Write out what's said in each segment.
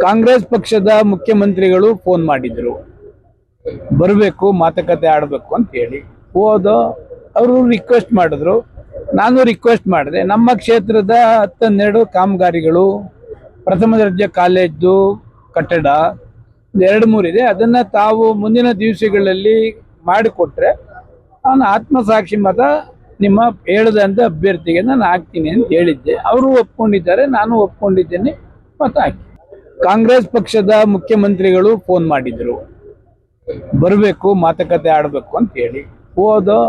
ಕಾಂಗ್ರೆಸ್ ಪಕ್ಷದ ಮುಖ್ಯಮಂತ್ರಿಗಳು ಫೋನ್ ಮಾಡಿದ್ರು, ಬರಬೇಕು ಮಾತುಕತೆ ಆಡಬೇಕು ಅಂತ ಹೇಳಿ. ಹೋದೋ ಅವರು ರಿಕ್ವೆಸ್ಟ್ ಮಾಡಿದ್ರು, ನಾನು ರಿಕ್ವೆಸ್ಟ್ ಮಾಡಿದೆ. ನಮ್ಮ ಕ್ಷೇತ್ರದ 12 ಕಾಮಗಾರಿಗಳು, ಪ್ರಥಮ ದರ್ಜೆ ಕಾಲೇಜು ಕಟ್ಟಡ 2-3 ಇದೆ. ಅದನ್ನ ತಾವು ಮುಂದಿನ ದಿವಸಗಳಲ್ಲಿ ಮಾಡಿಕೊಟ್ರೆ ನಾನು ಆತ್ಮಸಾಕ್ಷಿ ಮತ ನಿಮ್ಮ ಹೇಳಿದಂತ ಅಭ್ಯರ್ಥಿಗೆ ನಾನು ಹಾಕ್ತೀನಿ ಅಂತ ಹೇಳಿದ್ದೆ. ಅವರು ಒಪ್ಕೊಂಡಿದ್ದಾರೆ, ನಾನು ಒಪ್ಕೊಂಡಿದ್ದೇನೆ, ಮತ ಹಾಕಿ. ಕಾಂಗ್ರೆಸ್ ಪಕ್ಷದ ಮುಖ್ಯಮಂತ್ರಿಗಳು ಫೋನ್ ಮಾಡಿದ್ರು, ಬರಬೇಕು ಮಾತುಕತೆ ಆಡಬೇಕು ಅಂತ ಹೇಳಿ. ಹೋದೋ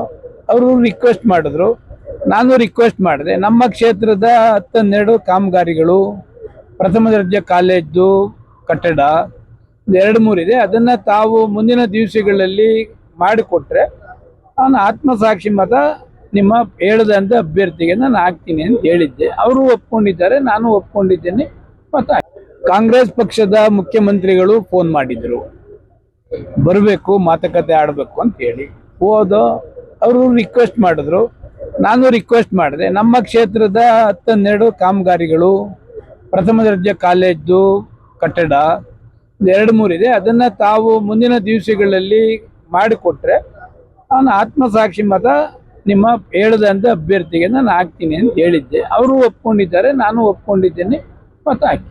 ಅವರು ರಿಕ್ವೆಸ್ಟ್ ಮಾಡಿದ್ರು, ನಾನು ರಿಕ್ವೆಸ್ಟ್ ಮಾಡಿದೆ. ನಮ್ಮ ಕ್ಷೇತ್ರದ 12 ಕಾಮಗಾರಿಗಳು, ಪ್ರಥಮ ದರ್ಜೆ ಕಾಲೇಜು ಕಟ್ಟಡ 2-3 ಇದೆ. ಅದನ್ನ ತಾವು ಮುಂದಿನ ದಿವಸಗಳಲ್ಲಿ ಮಾಡಿಕೊಟ್ರೆ ನಾನು ಆತ್ಮಸಾಕ್ಷಿ ಮತ ನಿಮ್ಮ ಹೇಳಿದಂತ ಅಭ್ಯರ್ಥಿಗೆ ನಾನು ಹಾಕ್ತೀನಿ ಅಂತ ಹೇಳಿದ್ದೆ. ಅವರು ಒಪ್ಕೊಂಡಿದ್ದಾರೆ, ನಾನು ಒಪ್ಕೊಂಡಿದ್ದೇನೆ, ಮತ ಹಾಕಿ. ಕಾಂಗ್ರೆಸ್ ಪಕ್ಷದ ಮುಖ್ಯಮಂತ್ರಿಗಳು ಫೋನ್ ಮಾಡಿದ್ರು, ಬರಬೇಕು ಮಾತುಕತೆ ಆಡಬೇಕು ಅಂತ ಹೇಳಿ. ಹೋದೋ ಅವರು ರಿಕ್ವೆಸ್ಟ್ ಮಾಡಿದ್ರು, ನಾನು ರಿಕ್ವೆಸ್ಟ್ ಮಾಡಿದೆ. ನಮ್ಮ ಕ್ಷೇತ್ರದ 12 ಕಾಮಗಾರಿಗಳು, ಪ್ರಥಮ ದರ್ಜೆ ಕಾಲೇಜು ಕಟ್ಟಡ 2-3 ಇದೆ. ಅದನ್ನ ತಾವು ಮುಂದಿನ ದಿವಸಗಳಲ್ಲಿ ಮಾಡಿಕೊಟ್ರೆ ನಾನು ಆತ್ಮಸಾಕ್ಷಿ ಮತ ನಿಮ್ಮ ಹೇಳಿದಂತ ಅಭ್ಯರ್ಥಿಗೆ ನಾನು ಹಾಕ್ತೀನಿ ಅಂತ ಹೇಳಿದ್ದೆ. ಅವರು ಒಪ್ಕೊಂಡಿದ್ದಾರೆ, ನಾನು ಒಪ್ಕೊಂಡಿದ್ದೇನೆ, ಮತ ಹಾಕಿ.